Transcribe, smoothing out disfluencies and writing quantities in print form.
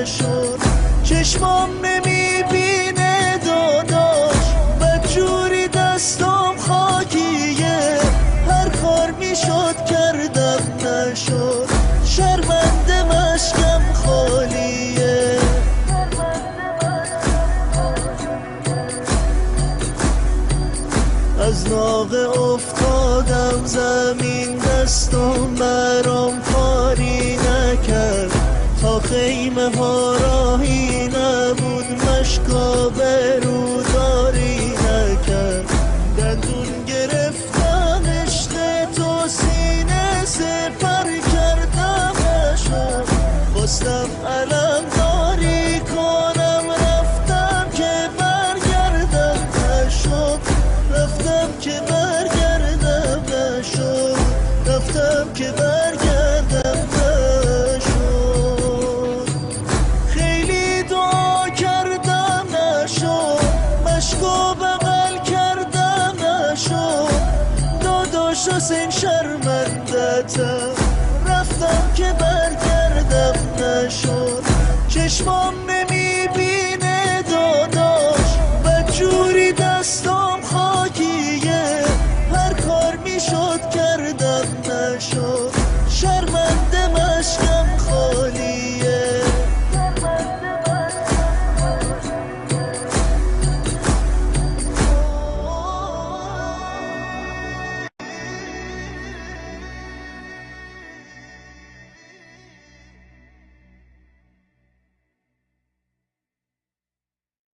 نشد. چشمام نمیبینه داداش، بدجوری دستم خاکیه، هر کار میشد کردم نشد. شرمنده مشکم خالیه. از ناقه افتادم زمین، دستم برام کاری نکرد. تا خیمه ها راهی نبود، مشکا بروداری نکرد. دندون گرفتم عشق تو، سینه سپر کردم نشد. خواستم علم داری کنم، رفتم که برگردم نشد. رفتم که برگردم نشد. رفتم که برگردم نشد. خیلی دعا کردم نشد، مشکو بغل کردم نشد. داداش حسین شرمندتم، رفتم که برگردم نشد. چشمام نمیبینه داداش، بدجوری دستم خاکیه، هر کار میشد کردم نشد.